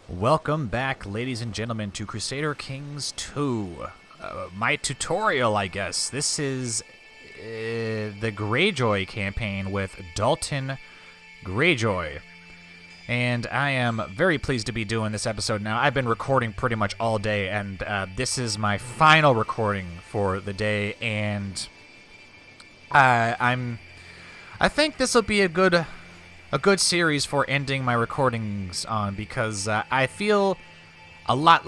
Welcome back, ladies and gentlemen, to Crusader Kings 2. My tutorial, I guess. This is the Greyjoy campaign with Dalton Greyjoy. And I am very pleased to be doing this episode now. I've been recording pretty much all day, and this is my final recording for the day, and I think this will be a good series for ending my recordings on, because I feel a lot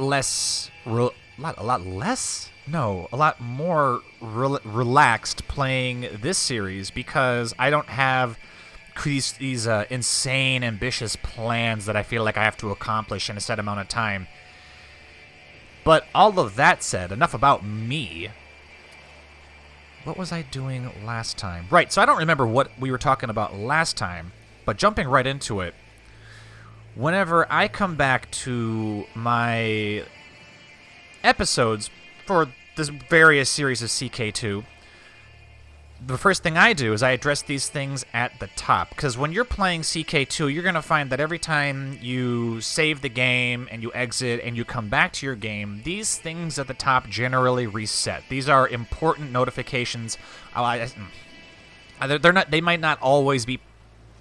more relaxed playing this series, because I don't have these insane, ambitious plans that I feel like I have to accomplish in a set amount of time. But all of that said, enough about me. What was I doing last time? Right, so I don't remember what we were talking about last time. But jumping right into it, whenever I come back to my episodes for this various series of CK2, the first thing I do is I address these things at the top. Because when you're playing CK2, you're going to find that every time you save the game and you exit and you come back to your game, these things at the top generally reset. These are important notifications. They might not always be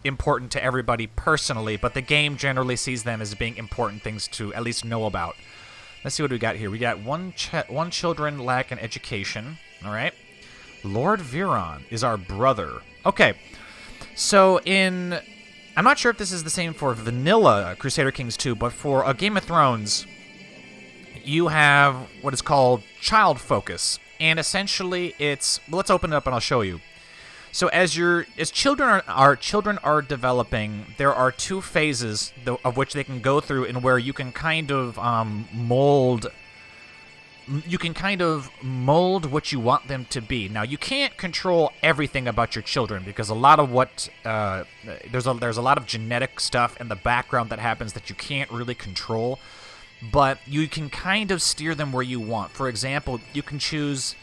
important to everybody personally, but the game generally sees them as being important things to at least know about. Let's see what we got here. We got one children lack in education. All right. Lord Viron is our brother. Okay. So I'm not sure if this is the same for vanilla Crusader Kings 2, but for a Game of Thrones, you have what is called child focus. And essentially let's open it up and I'll show you. So as children are developing, there are two phases of which they can go through, and where you can kind of mold what you want them to be. Now, you can't control everything about your children, because a lot of there's a lot of genetic stuff in the background that happens that you can't really control, but you can kind of steer them where you want. For example, you can choose.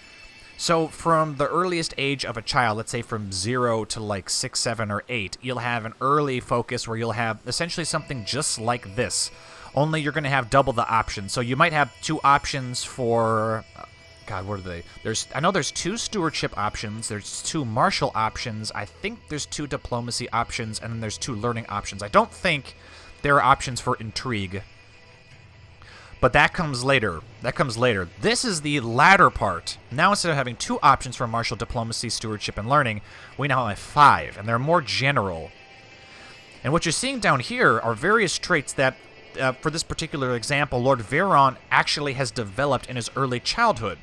So from the earliest age of a child, let's say from 0 to like 6, 7, or 8, you'll have an early focus where you'll have essentially something just like this, only you're going to have double the options. So you might have two options for, God, what are they? I know there's 2 stewardship options, there's 2 martial options, I think there's 2 diplomacy options, and then there's 2 learning options. I don't think there are options for intrigue. But that comes later. This is the latter part. Now, instead of having 2 options for martial, diplomacy, stewardship, and learning, we now have 5, and they're more general. And what you're seeing down here are various traits that, for this particular example, Lord Viron actually has developed in his early childhood.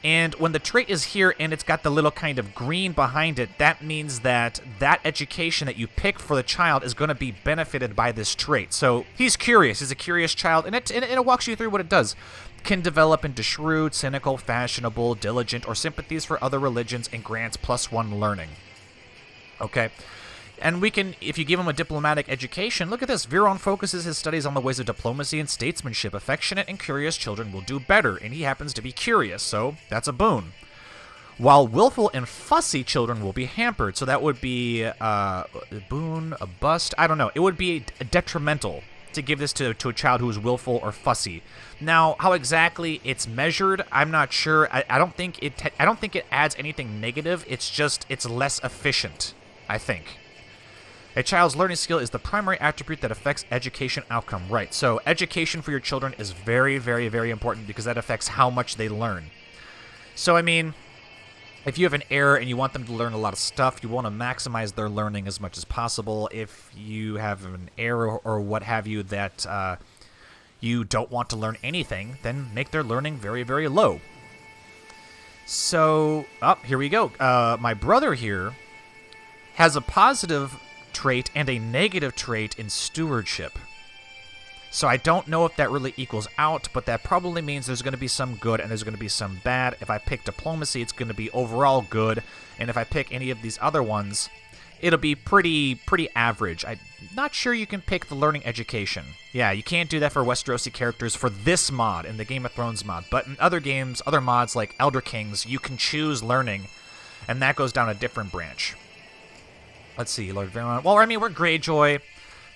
And when the trait is here and it's got the little kind of green behind it, that means that education that you pick for the child is going to be benefited by this trait. So he's curious. He's a curious child, and it walks you through what it does. Can develop into shrewd, cynical, fashionable, diligent, or sympathies for other religions, and grants +1 learning. Okay. And if you give him a diplomatic education, look at this. Viron focuses his studies on the ways of diplomacy and statesmanship. Affectionate and curious children will do better, and he happens to be curious, so that's a boon. While willful and fussy children will be hampered, so that would be a boon, a bust, I don't know. It would be detrimental to give this to a child who is willful or fussy. Now, how exactly it's measured, I'm not sure. I don't think it adds anything negative. It's less efficient, I think. A child's learning skill is the primary attribute that affects education outcome. Right, so education for your children is very, very, very important, because that affects how much they learn. So, I mean, if you have an heir and you want them to learn a lot of stuff, you want to maximize their learning as much as possible. If you have an heir or what have you that you don't want to learn anything, then make their learning very, very low. So, here we go. My brother here has a positive trait and a negative trait in stewardship. So I don't know if that really equals out, but that probably means there's going to be some good and there's going to be some bad. If I pick diplomacy, it's going to be overall good, and if I pick any of these other ones, it'll be pretty average. I'm not sure you can pick the learning education. Yeah, you can't do that for Westerosi characters for this mod, in the Game of Thrones mod, but in other games, other mods like Elder Kings, you can choose learning, and that goes down a different branch. Let's see, Lord Viron. Well, I mean, we're Greyjoy,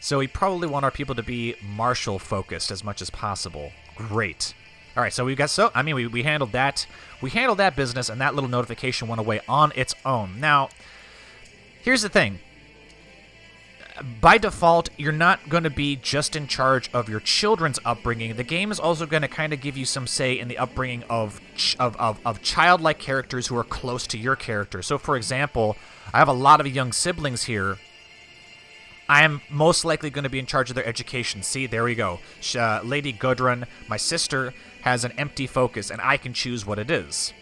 So we probably want our people to be martial focused as much as possible. Great. All right, so we handled that. We handled that business, and that little notification went away on its own. Now, here's the thing. By default, you're not going to be just in charge of your children's upbringing. The game is also going to kind of give you some say in the upbringing of childlike characters who are close to your character. So, for example, I have a lot of young siblings here. I am most likely going to be in charge of their education. See, there we go. Lady Gudrun, my sister, has an empty focus, and I can choose what it is.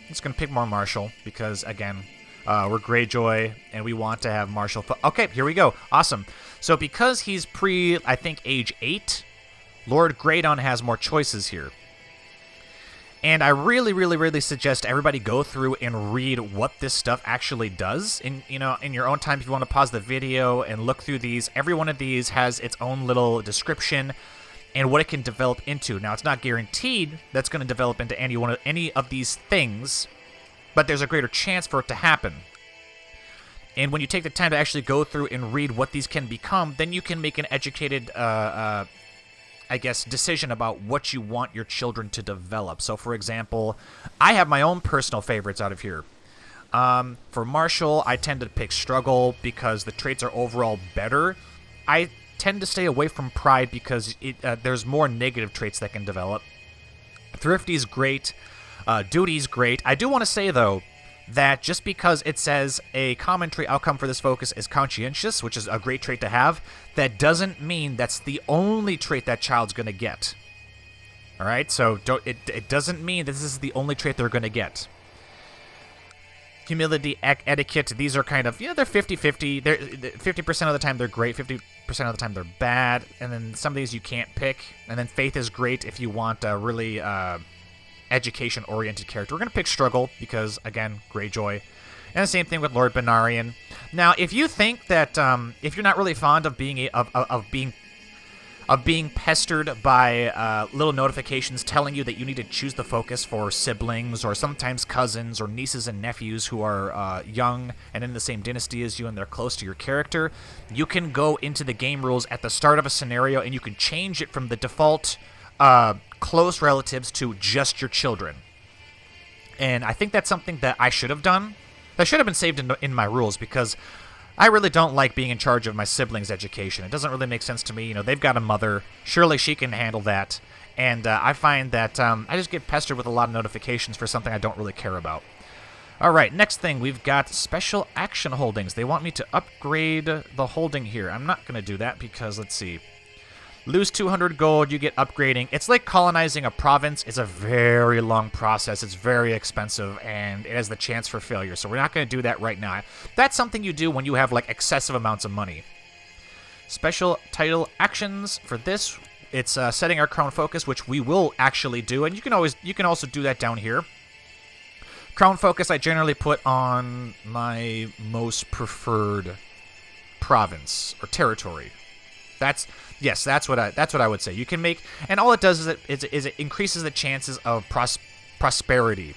I'm just going to pick more martial because, again, we're Greyjoy, and we want to have martial. Okay, here we go. Awesome. So because he's I think, age 8, Lord Graydon has more choices here. And I really, really, really suggest everybody go through and read what this stuff actually does. In your own time, if you want to pause the video and look through these, every one of these has its own little description and what it can develop into. Now, it's not guaranteed that's going to develop into any of these things, but there's a greater chance for it to happen. And when you take the time to actually go through and read what these can become, then you can make an educated, decision about what you want your children to develop. So, for example, I have my own personal favorites out of here. For martial, I tend to pick struggle because the traits are overall better. I tend to stay away from pride because there's more negative traits that can develop. Thrifty's great. Duty's great. I do want to say, though, that just because it says a common trait outcome for this focus is conscientious, which is a great trait to have, that doesn't mean that's the only trait that child's going to get. All right? So it doesn't mean that this is the only trait they're going to get. Humility, etiquette, these are kind of, they're 50-50. 50% of the time they're great, 50% of the time they're bad, and then some of these you can't pick. And then faith is great if you want a really education-oriented character. We're going to pick struggle because, again, Greyjoy. And the same thing with Lord Benarian. Now, if you think that if you're not really fond of being pestered by little notifications telling you that you need to choose the focus for siblings or sometimes cousins or nieces and nephews who are young and in the same dynasty as you and they're close to your character, you can go into the game rules at the start of a scenario and you can change it from the default close relatives to just your children. And I think that's something that I should have done. That should have been saved in my rules because I really don't like being in charge of my siblings' education. It doesn't really make sense to me. They've got a mother. Surely she can handle that. And I find that I just get pestered with a lot of notifications for something I don't really care about. All right, next thing, we've got special action holdings. They want me to upgrade the holding here. I'm not going to do that because, let's see. Lose 200 gold, you get upgrading. It's like colonizing a province. It's a very long process. It's very expensive, and it has the chance for failure. So we're not going to do that right now. That's something you do when you have, excessive amounts of money. Special title actions for this. It's setting our crown focus, which we will actually do, and you can also do that down here. Crown focus I generally put on my most preferred province or territory. That's what I would say. You can make, and all it does is it increases the chances of prosperity.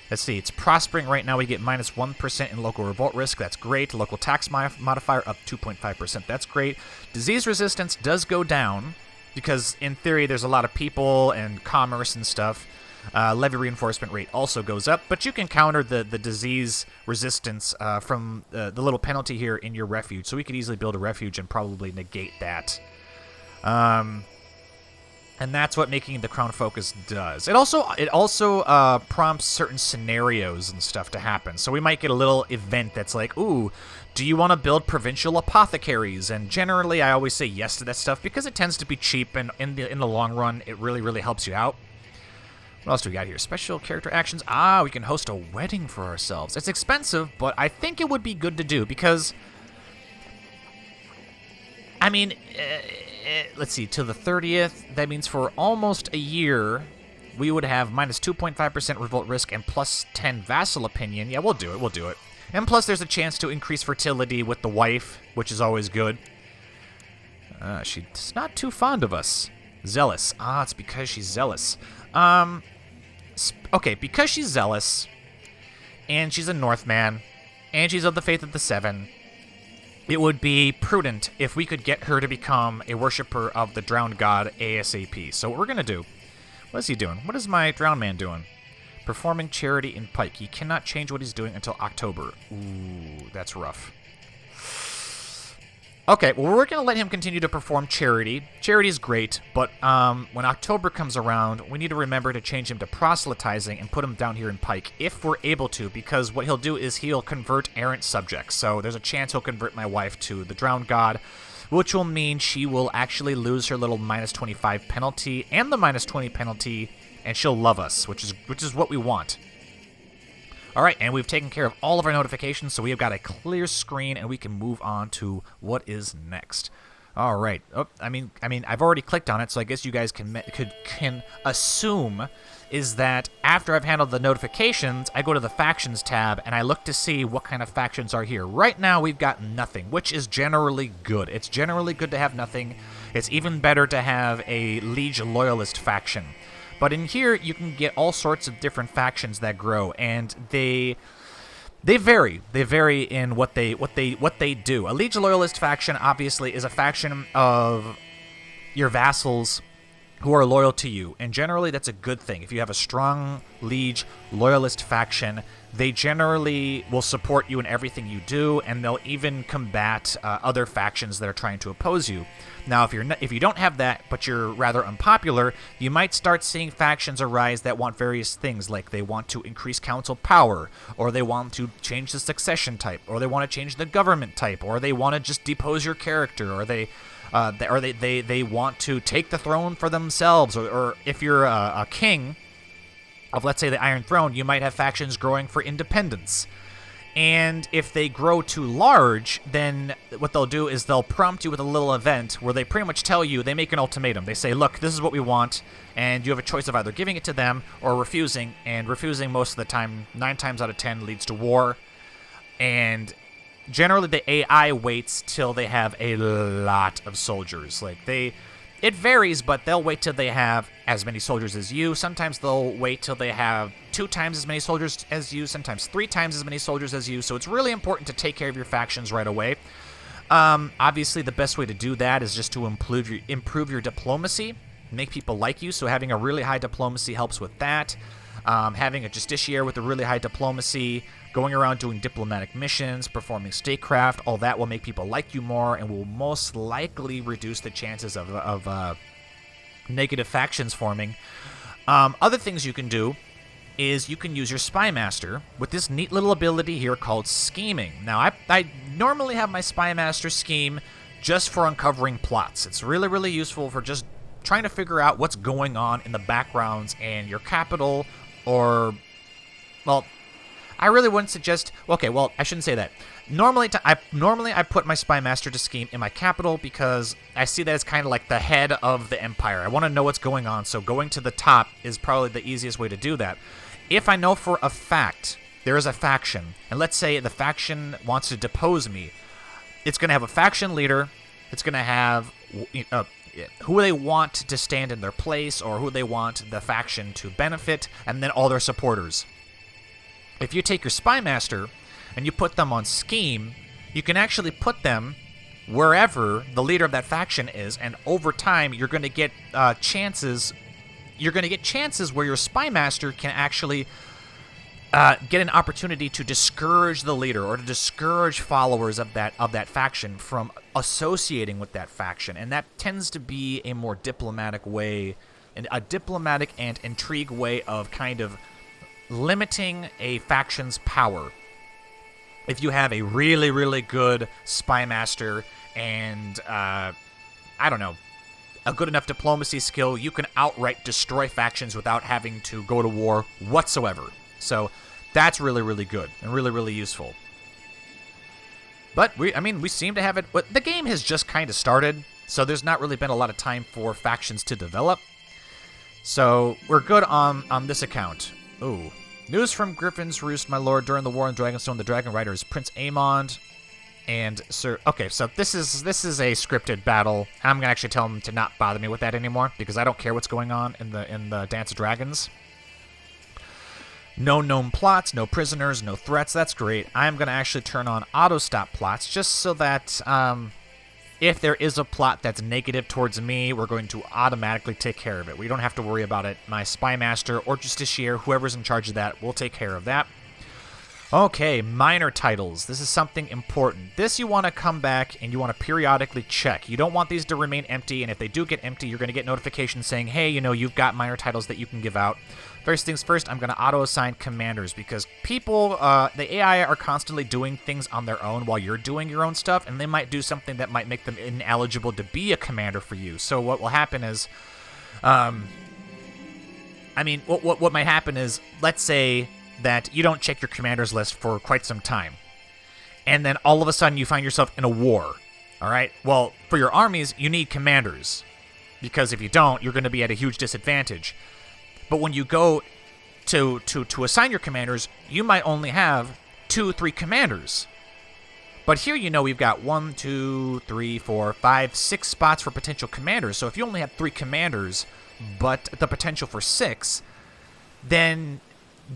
Let's see, it's prospering right now. We get minus 1% in local revolt risk. That's great. Local tax modifier up 2.5%. That's great. Disease resistance does go down because in theory there's a lot of people and commerce and stuff. Levy reinforcement rate also goes up, but you can counter the disease resistance from the little penalty here in your refuge. So we could easily build a refuge and probably negate that. And that's what making the crown focus does. It also prompts certain scenarios and stuff to happen. So we might get a little event that's like, ooh, do you want to build provincial apothecaries? And generally, I always say yes to that stuff because it tends to be cheap, and in the long run, it really, really helps you out. What else do we got here? Special character actions. We can host a wedding for ourselves. It's expensive, but I think it would be good to do because, I mean, let's see, till the 30th, that means for almost a year, we would have minus 2.5% revolt risk and plus 10 vassal opinion. Yeah, we'll do it. And plus there's a chance to increase fertility with the wife, which is always good. She's not too fond of us. Zealous. It's because she's zealous. Okay, because she's zealous, and she's a Northman, and she's of the Faith of the Seven, it would be prudent if we could get her to become a worshiper of the drowned god ASAP. So what we're going to do, what is he doing? What is my drowned man doing? Performing charity in Pike. He cannot change what he's doing until October. Ooh, that's rough. Okay, well, we're going to let him continue to perform charity. Charity is great, but when October comes around, we need to remember to change him to proselytizing and put him down here in Pike, if we're able to, because what he'll do is he'll convert errant subjects. So there's a chance he'll convert my wife to the drowned god, which will mean she will actually lose her little -25 penalty and the -20 penalty, and she'll love us, which is what we want. All right, and we've taken care of all of our notifications, so we have got a clear screen, and we can move on to what is next. All right. Oh, I mean, I've already clicked on it, so I guess you guys can assume is that after I've handled the notifications, I go to the Factions tab, and I look to see what kind of factions are here. Right now, we've got nothing, which is generally good. It's generally good to have nothing. It's even better to have a Liege Loyalist faction. But in here, you can get all sorts of different factions that grow, and they vary. They vary in what they do. A Liege Loyalist faction, obviously, is a faction of your vassals who are loyal to you, and generally that's a good thing. If you have a strong Liege Loyalist faction, they generally will support you in everything you do, and they'll even combat other factions that are trying to oppose you. Now, if you don't have that, but you're rather unpopular, you might start seeing factions arise that want various things, like they want to increase council power, or they want to change the succession type, or they want to change the government type, or they want to just depose your character, or they want to take the throne for themselves, or if you're a king of, let's say, the Iron Throne, you might have factions growing for independence. And if they grow too large, then what they'll do is they'll prompt you with a little event where they pretty much tell you, they make an ultimatum. They say, look, this is what we want, and you have a choice of either giving it to them or refusing, and refusing most of the time, 9 times out of 10, leads to war. And generally the AI waits till they have a lot of soldiers. It varies, but they'll wait till they have as many soldiers as you. Sometimes they'll wait till they have 2 times as many soldiers as you, sometimes 3 times as many soldiers as you. So it's really important to take care of your factions right away. Obviously, the best way to do that is just to improve your diplomacy, make people like you. So having a really high diplomacy helps with that. Having a justiciar with a really high diplomacy, going around doing diplomatic missions, performing statecraft, all that will make people like you more and will most likely reduce the chances of negative factions forming. Other things you can do is you can use your Spy Master with this neat little ability here called Scheming. Now, I normally have my Spy Master scheme just for uncovering plots. It's really, really useful for just trying to figure out what's going on in the backgrounds and your capital, or, well, I really wouldn't suggest. Okay, well, I shouldn't say that. Normally I put my Spy Master to scheme in my capital because I see that as kind of like the head of the empire. I want to know what's going on, so going to the top is probably the easiest way to do that. If I know for a fact there is a faction, and let's say the faction wants to depose me, it's going to have a faction leader. It's going to have who they want to stand in their place, or who they want the faction to benefit, and then all their supporters. If you take your Spy Master and you put them on Scheme, you can actually put them wherever the leader of that faction is, and over time you're going to get chances. You're going to get chances where your Spy Master can actually get an opportunity to discourage the leader, or to discourage followers of that faction from associating with that faction, and that tends to be a more diplomatic way, a diplomatic and intrigue way of kind of limiting a faction's power. If you have a really, really good Spy Master and, I don't know, a good enough diplomacy skill, you can outright destroy factions without having to go to war whatsoever. So that's really, really good and really, really useful. But we seem to have it. But the game has just kind of started, so there's not really been a lot of time for factions to develop. So we're good on this account. Ooh. News from Griffin's Roost, my lord. During the war on Dragonstone, the Dragon Riders Prince Aemond and Sir... Okay, so this is a scripted battle. I'm gonna actually tell him to not bother me with that anymore, because I don't care what's going on in the Dance of Dragons. No known plots, no prisoners, no threats. That's great. I'm going to actually turn on auto stop plots just so that if there is a plot that's negative towards me, we're going to automatically take care of it. We don't have to worry about it. My spy master or justiciar, whoever's in charge of that, will take care of that. Okay, minor titles. This is something important. This you want to come back and you want to periodically check. You don't want these to remain empty, and if they do get empty, you're going to get notifications saying, hey, you know, you've got minor titles that you can give out. First things first, I'm going to auto-assign commanders because people, the AI are constantly doing things on their own while you're doing your own stuff, and they might do something that might make them ineligible to be a commander for you. So what will happen is, what might happen is, let's say that you don't check your commanders list for quite some time, and then all of a sudden you find yourself in a war. All right? Well, for your armies, you need commanders, because if you don't, you're going to be at a huge disadvantage. But when you go to assign your commanders, you might only have 2-3 commanders. But here, you know, we've got 1, 2, 3, 4, 5, 6 spots for potential commanders. So if you only have 3 commanders, but the potential for 6, then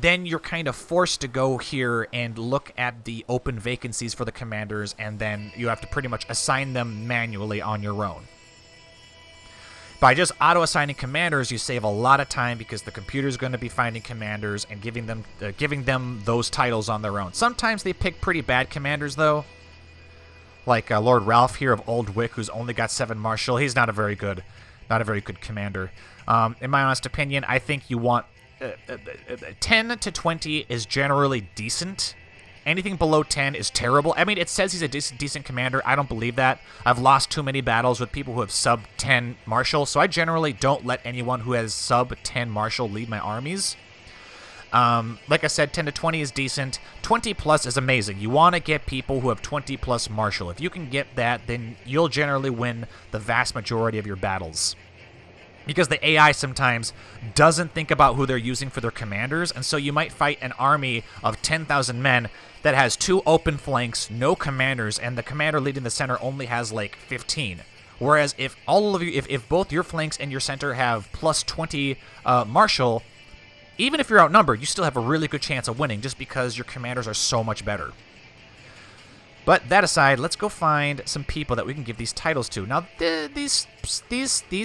you're kind of forced to go here and look at the open vacancies for the commanders, and then you have to pretty much assign them manually on your own. By just auto-assigning commanders, you save a lot of time because the computer's going to be finding commanders and giving them those titles on their own. Sometimes they pick pretty bad commanders, though. Like Lord Ralph here of Old Wick, who's only got 7 martial. He's not a very good commander. In my honest opinion, I think you want 10 to 20 is generally decent. Anything below 10 is terrible. I mean, it says he's a decent commander. I don't believe that. I've lost too many battles with people who have sub-10 martial, so I generally don't let anyone who has sub-10 martial lead my armies. Like I said, 10 to 20 is decent. 20 plus is amazing. You want to get people who have 20 plus martial. If you can get that, then you'll generally win the vast majority of your battles. Because the AI sometimes doesn't think about who they're using for their commanders, and so you might fight an army of 10,000 men that has 2 open flanks, no commanders, and the commander leading the center only has like 15. Whereas if all of you, if both your flanks and your center have plus 20 martial, even if you're outnumbered, you still have a really good chance of winning just because your commanders are so much better. But that aside, let's go find some people that we can give these titles to. Now, these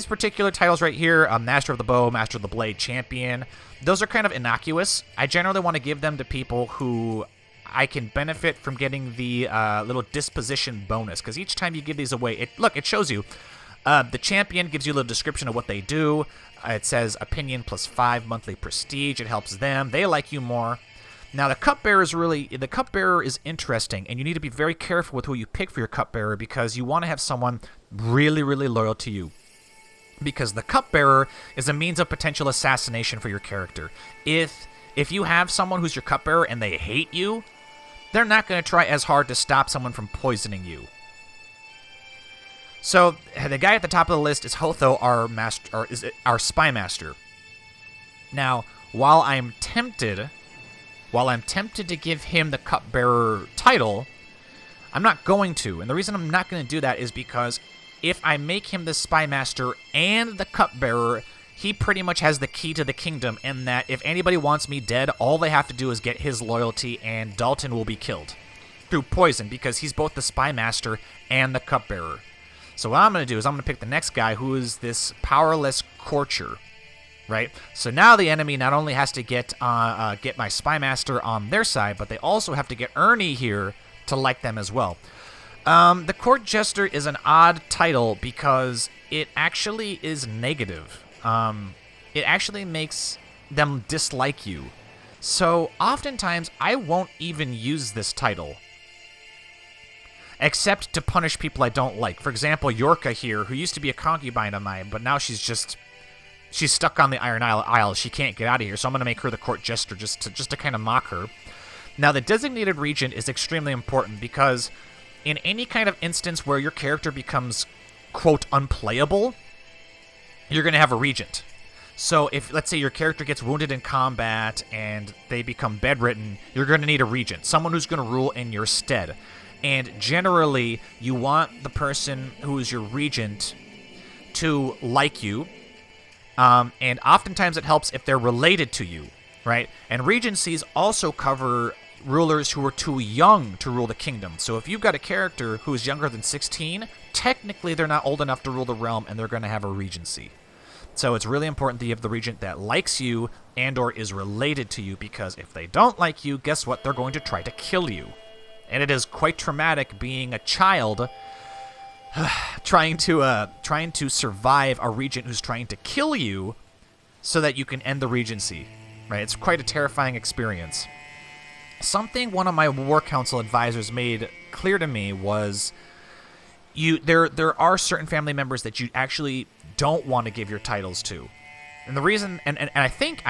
particular titles right here, Master of the Bow, Master of the Blade, Champion, those are kind of innocuous. I generally want to give them to people who I can benefit from getting the little disposition bonus, because each time you give these away, it shows you. The Champion gives you a little description of what they do. It says opinion plus 5 monthly prestige. It helps them. They like you more. Now, the Cupbearer is interesting, and you need to be very careful with who you pick for your Cupbearer because you want to have someone really, really loyal to you. Because the Cupbearer is a means of potential assassination for your character. If you have someone who's your Cupbearer and they hate you, they're not going to try as hard to stop someone from poisoning you. So, the guy at the top of the list is Hotho, our spy master. Now, while I'm tempted to give him the Cupbearer title, I'm not going to. And the reason I'm not going to do that is because if I make him the Spy Master and the Cupbearer, he pretty much has the key to the kingdom, and that if anybody wants me dead, all they have to do is get his loyalty, and Dalton will be killed through poison because he's both the Spy Master and the Cupbearer. So what I'm going to do is I'm going to pick the next guy, who is this powerless Courtier. Right? So now the enemy not only has to get my Spy Master on their side, but they also have to get Ernie here to like them as well. The Court Jester is an odd title because it actually is negative. It actually makes them dislike you. So oftentimes I won't even use this title, except to punish people I don't like. For example, Yorka here, who used to be a concubine of mine, but now she's stuck on the Iron Isle. She can't get out of here, so I'm going to make her the Court Jester just to kind of mock her. Now, the designated regent is extremely important because in any kind of instance where your character becomes, quote, unplayable, you're going to have a regent. So if, let's say, your character gets wounded in combat and they become bedridden, you're going to need a regent, someone who's going to rule in your stead. And generally, you want the person who is your regent to like you. And oftentimes it helps if they're related to you. right? And regencies also cover rulers who are too young to rule the kingdom. So if you've got a character who is younger than 16, technically they're not old enough to rule the realm, and they're going to have a regency. So it's really important that you have the regent that likes you and or is related to you, because if they don't like you, guess what? They're going to try to kill you. And it is quite traumatic being a child trying to survive a regent who's trying to kill you so that you can end the regency. Right? It's quite a terrifying experience. Something one of my war council advisors made clear to me was there are certain family members that you actually don't want to give your titles to. And the reason, and I think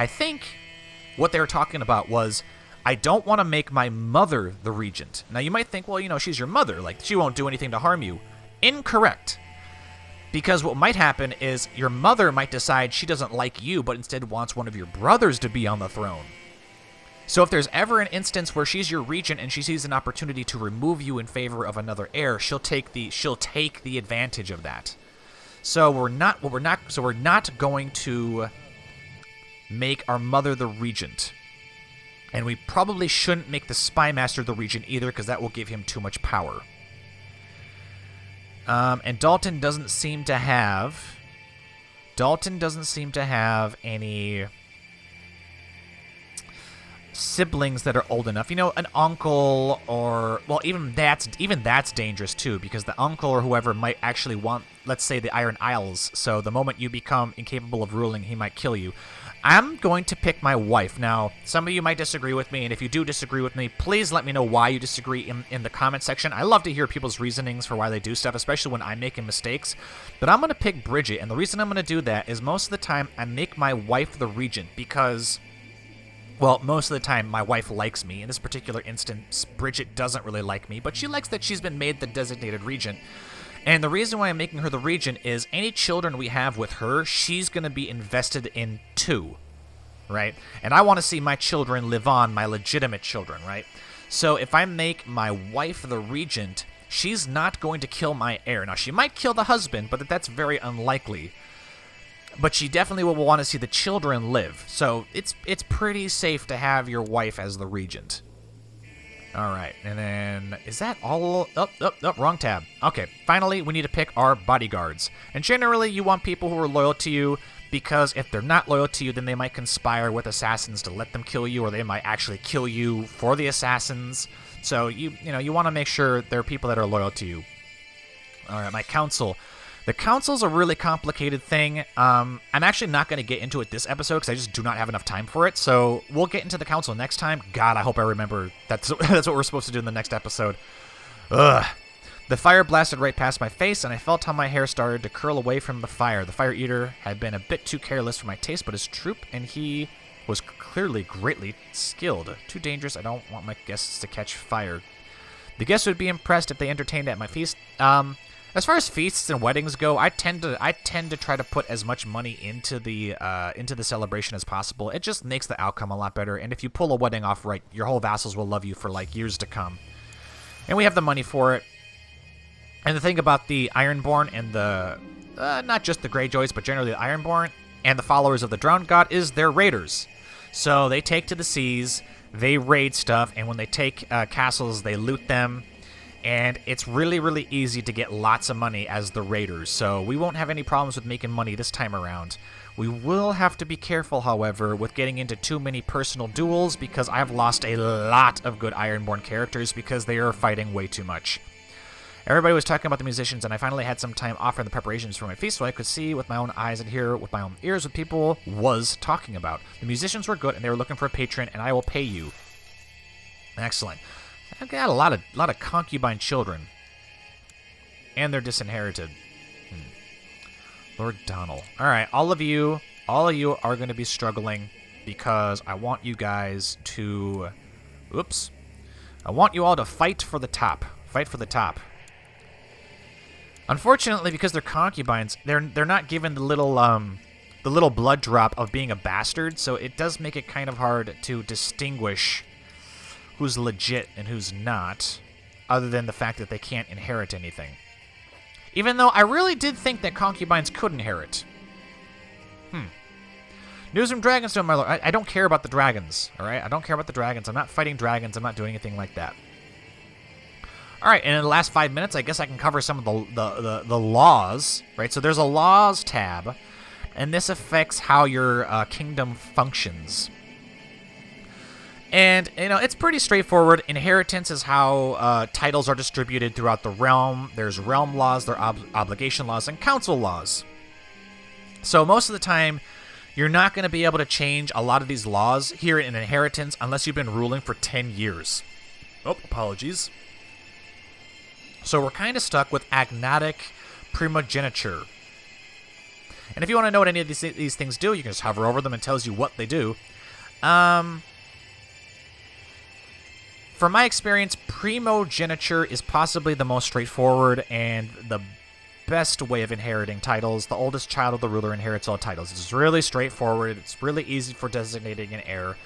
what they were talking about was, I don't want to make my mother the regent. Now you might think, well, she's your mother, like she won't do anything to harm you. Incorrect. Because what might happen is your mother might decide she doesn't like you, but instead wants one of your brothers to be on the throne. So if there's ever an instance where she's your regent and she sees an opportunity to remove you in favor of another heir, she'll take the advantage of that. So we're not going to make our mother the regent. And we probably shouldn't make the spy master the regent either, because that will give him too much power. And Dalton doesn't seem to have any siblings that are old enough. An uncle, or, well, even that's dangerous too, because the uncle or whoever might actually want, let's say, the Iron Isles. So the moment you become incapable of ruling, he might kill you. I'm going to pick my wife. Now, some of you might disagree with me, and if you do disagree with me, please let me know why you disagree in the comment section. I love to hear people's reasonings for why they do stuff, especially when I'm making mistakes. But I'm going to pick Bridget, and the reason I'm going to do that is most of the time I make my wife the regent because, well, most of the time my wife likes me. In this particular instance, Bridget doesn't really like me, but she likes that she's been made the designated regent. And the reason why I'm making her the regent is any children we have with her, she's going to be invested in too, right? And I want to see my children live on, my legitimate children, right? So if I make my wife the regent, she's not going to kill my heir. Now, she might kill the husband, but that's very unlikely. But she definitely will want to see the children live. So it's pretty safe to have your wife as the regent. All right, and then, is that all? Wrong tab. Okay, finally, we need to pick our bodyguards. And generally, you want people who are loyal to you, because if they're not loyal to you, then they might conspire with assassins to let them kill you, or they might actually kill you for the assassins. So, you want to make sure there are people that are loyal to you. All right, my council. The council's a really complicated thing. I'm actually not going to get into it this episode because I just do not have enough time for it. So we'll get into the council next time. God, I hope I remember. That's what we're supposed to do in the next episode. Ugh. The fire blasted right past my face, and I felt how my hair started to curl away from the fire. The fire eater had been a bit too careless for my taste, but his troop, and he was clearly greatly skilled. Too dangerous. I don't want my guests to catch fire. The guests would be impressed if they entertained at my feast. As far as feasts and weddings go, I tend to try to put as much money into the celebration as possible. It just makes the outcome a lot better. And if you pull a wedding off right, your whole vassals will love you for like years to come. And we have the money for it. And the thing about the Ironborn and the not just the Greyjoys, but generally the Ironborn and the followers of the Drowned God is they're raiders. So they take to the seas, they raid stuff, and when they take castles, they loot them. And it's really, really easy to get lots of money as the raiders, so we won't have any problems with making money this time around. We will have to be careful, however, with getting into too many personal duels, because I've lost a lot of good Ironborn characters because they are fighting way too much. Everybody was talking about the musicians, and I finally had some time off in the preparations for my feast, so I could see with my own eyes and hear with my own ears what people was talking about. The musicians were good, and they were looking for a patron, and I will pay you. Excellent. I've got a lot of concubine children. And they're disinherited. Lord Donald. Alright, all of you are going to be struggling because I want you guys to... Oops. I want you all to fight for the top. Fight for the top. Unfortunately, because they're concubines, they're not given the little blood drop of being a bastard, so it does make it kind of hard to distinguish who's legit and who's not, other than the fact that they can't inherit anything. Even though I really did think that concubines could inherit. News from Dragonstone, my lord. I don't care about the dragons, all right? I don't care about the dragons. I'm not fighting dragons. I'm not doing anything like that. All right, and in the last 5 minutes, I guess I can cover some of the laws, right? So there's a laws tab, and this affects how your kingdom functions. And, you know, it's pretty straightforward. Inheritance is how titles are distributed throughout the realm. There's realm laws, there are obligation laws, and council laws. So most of the time, you're not going to be able to change a lot of these laws here in inheritance unless you've been ruling for 10 years. Oh, apologies. So we're kind of stuck with agnatic primogeniture. And if you want to know what any of these things do, you can just hover over them and it tells you what they do. From my experience, primogeniture is possibly the most straightforward and the best way of inheriting titles. The oldest child of the ruler inherits all titles. It's really straightforward. It's really easy for designating an heir.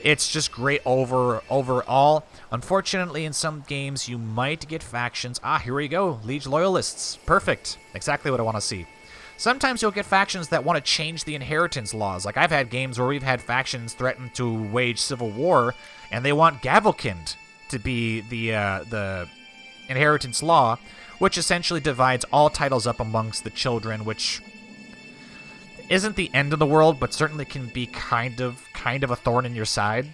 It's just great overall. Unfortunately, in some games, you might get factions. Ah, here we go. Liege Loyalists. Perfect. Exactly what I want to see. Sometimes you'll get factions that want to change the inheritance laws. Like I've had games where we've had factions threaten to wage civil war, and they want Gavelkind to be the inheritance law, which essentially divides all titles up amongst the children, which isn't the end of the world, but certainly can be kind of a thorn in your side.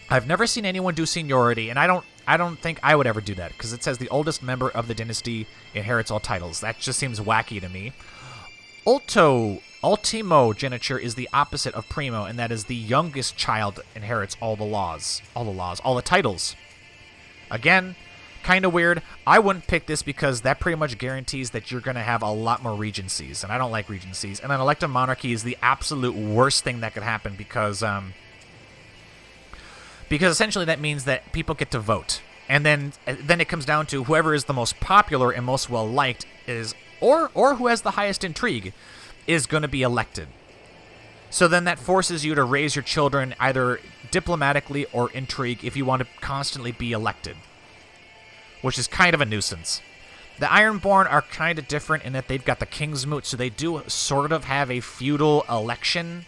I've never seen anyone do seniority, and I don't think I would ever do that, because it says the oldest member of the dynasty inherits all titles. That just seems wacky to me. Ultimogeniture is the opposite of primo, and that is the youngest child inherits all the titles. Again, kind of weird. I wouldn't pick this because that pretty much guarantees that you're going to have a lot more regencies, and I don't like regencies. And an elective monarchy is the absolute worst thing that could happen because essentially that means that people get to vote. And then it comes down to whoever is the most popular and most well-liked is, or who has the highest intrigue, is going to be elected. So then that forces you to raise your children either diplomatically or intrigue if you want to constantly be elected, which is kind of a nuisance. The Ironborn are kind of different in that they've got the King's Moot, so they do sort of have a feudal election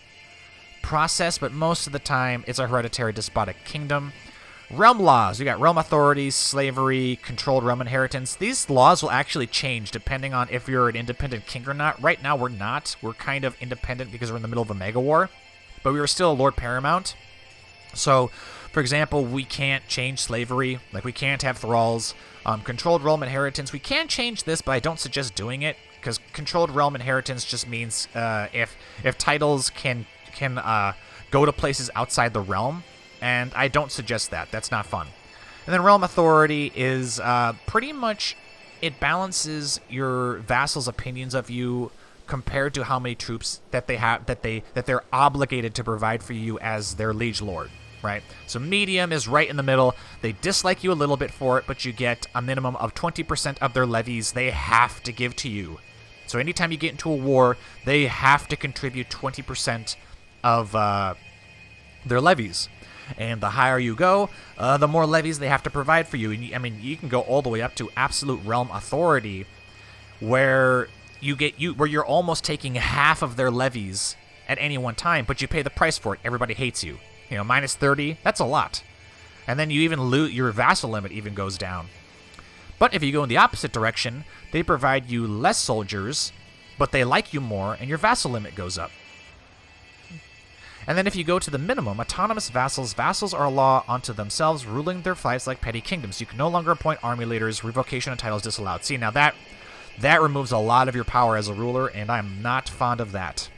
process, but most of the time it's a hereditary despotic kingdom. Realm laws. You got realm authorities, slavery, controlled realm inheritance. These laws will actually change depending on if you're an independent king or not. Right now we're not. We're kind of independent because we're in the middle of a mega war, but we were still a Lord Paramount. So, for example, we can't change slavery. Like, we can't have thralls. Controlled realm inheritance. We can change this, but I don't suggest doing it, because controlled realm inheritance just means if titles can go to places outside the realm, and I don't suggest that. That's not fun. And then realm authority is pretty much, it balances your vassals' opinions of you compared to how many troops that they have, that they're obligated to provide for you as their liege lord, right? So medium is right in the middle. They dislike you a little bit for it, but you get a minimum of 20% of their levies they have to give to you. So anytime you get into a war, they have to contribute 20% of their levies. And the higher you go, the more levies they have to provide for you. And I mean, you can go all the way up to absolute realm authority, where you're almost taking half of their levies at any one time, but you pay the price for it. Everybody hates you. You know, minus 30, that's a lot. And then you even your vassal limit even goes down. But if you go in the opposite direction, they provide you less soldiers, but they like you more, and your vassal limit goes up. And then if you go to the minimum, autonomous vassals are a law unto themselves, ruling their fiefs like petty kingdoms. You can no longer appoint army leaders, revocation of titles disallowed. See, now that removes a lot of your power as a ruler, and I'm not fond of that.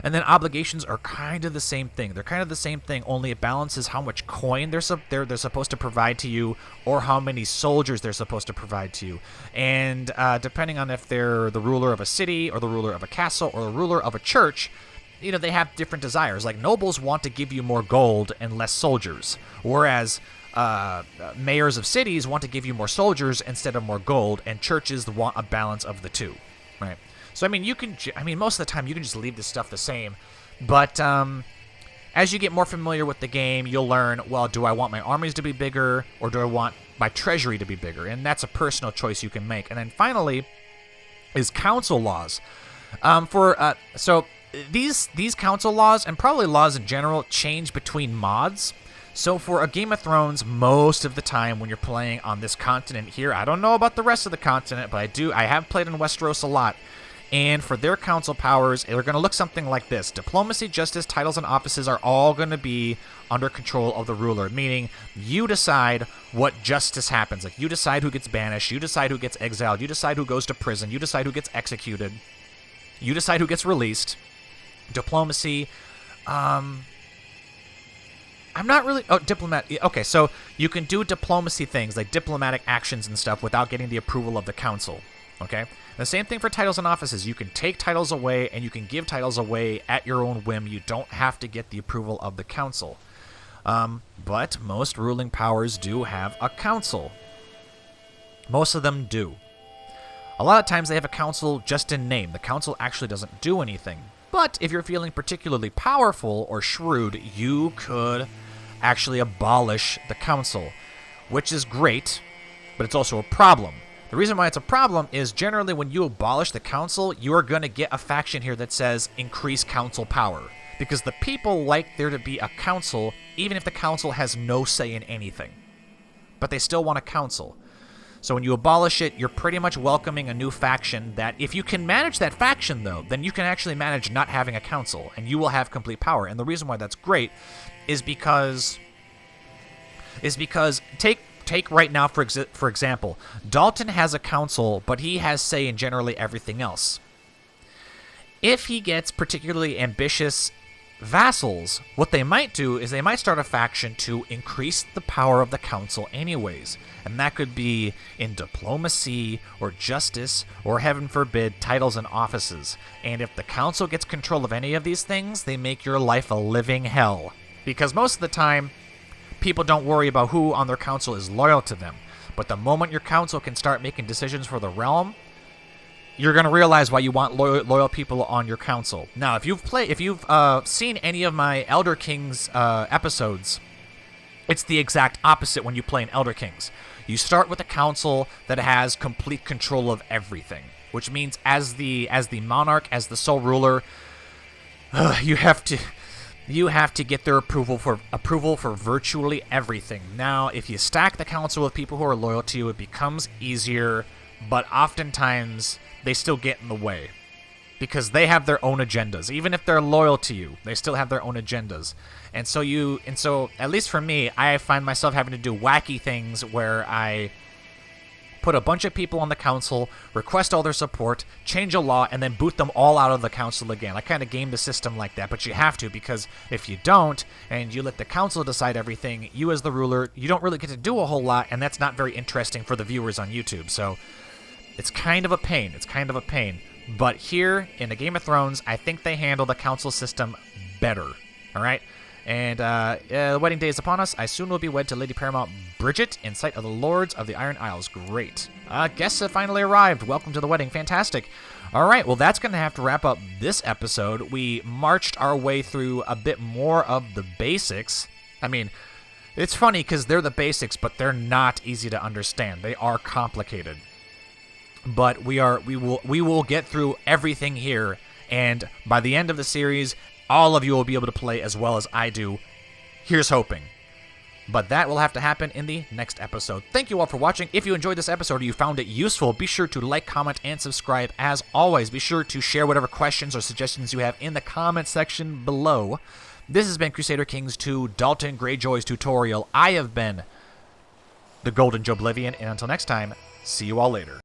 And then obligations are kind of the same thing. They're kind of the same thing, only it balances how much coin they're supposed to provide to you, or how many soldiers they're supposed to provide to you. And depending on if they're the ruler of a city, or the ruler of a castle, or the ruler of a church, you know, they have different desires. Like, nobles want to give you more gold and less soldiers, whereas mayors of cities want to give you more soldiers instead of more gold, and churches want a balance of the two, right? So, I mean, most of the time you can just leave this stuff the same, but as you get more familiar with the game, you'll learn, well, do I want my armies to be bigger, or do I want my treasury to be bigger? And that's a personal choice you can make. And then finally is council laws. So these council laws, and probably laws in general, change between mods. So for a Game of Thrones, most of the time when you're playing on this continent here, I don't know about the rest of the continent, but I have played in Westeros a lot. And for their council powers, they're going to look something like this. Diplomacy, justice, titles, and offices are all going to be under control of the ruler, meaning you decide what justice happens. Like, you decide who gets banished, you decide who gets exiled, you decide who goes to prison, you decide who gets executed, you decide who gets released. Diplomacy, I'm not really... Oh, diplomat... Okay, so you can do diplomacy things, like diplomatic actions and stuff, without getting the approval of the council, okay? The same thing for titles and offices. You can take titles away, and you can give titles away at your own whim. You don't have to get the approval of the council. But most ruling powers do have a council. Most of them do. A lot of times they have a council just in name. The council actually doesn't do anything. But if you're feeling particularly powerful or shrewd, you could actually abolish the council, which is great, but it's also a problem. The reason why it's a problem is generally when you abolish the council, you are going to get a faction here that says increase council power. Because the people like there to be a council, even if the council has no say in anything. But they still want a council. So when you abolish it, you're pretty much welcoming a new faction that, if you can manage that faction, though, then you can actually manage not having a council, and you will have complete power. And the reason why that's great is because take right now, for example, Dalton has a council, but he has say in generally everything else. If he gets particularly ambitious vassals, what they might do is they might start a faction to increase the power of the council anyways. And that could be in diplomacy or justice or, heaven forbid, titles and offices. And if the council gets control of any of these things, they make your life a living hell. Because most of the time, people don't worry about who on their council is loyal to them. But the moment your council can start making decisions for the realm, you're going to realize why you want loyal people on your council. Now, if you've seen any of my Elder Kings episodes, it's the exact opposite when you play in Elder Kings. You start with a council that has complete control of everything, which means as the monarch, as the sole ruler, you have to get their approval for virtually everything. Now, if you stack the council with people who are loyal to you, it becomes easier, but oftentimes they still get in the way because they have their own agendas. Even if they're loyal to you, they still have their own agendas. And so at least for me, I find myself having to do wacky things where I put a bunch of people on the council, request all their support, change a law, and then boot them all out of the council again. I kind of game the system like that, but you have to, because if you don't, and you let the council decide everything, you as the ruler, you don't really get to do a whole lot, and that's not very interesting for the viewers on YouTube. So it's kind of a pain. But here in the Game of Thrones, I think they handle the council system better. All right? And the wedding day is upon us. I soon will be wed to Lady Paramount Bridget in sight of the Lords of the Iron Isles. Great. Guests have finally arrived. Welcome to the wedding. Fantastic. All right, well, that's going to have to wrap up this episode. We marched our way through a bit more of the basics. I mean, it's funny because they're the basics, but they're not easy to understand. They are complicated. But we will get through everything here, and by the end of the series, all of you will be able to play as well as I do. Here's hoping. But that will have to happen in the next episode. Thank you all for watching. If you enjoyed this episode or you found it useful, be sure to like, comment, and subscribe. As always, be sure to share whatever questions or suggestions you have in the comment section below. This has been Crusader Kings 2 Dalton Greyjoy's tutorial. I have been the Golden Joeblivion, and until next time, see you all later.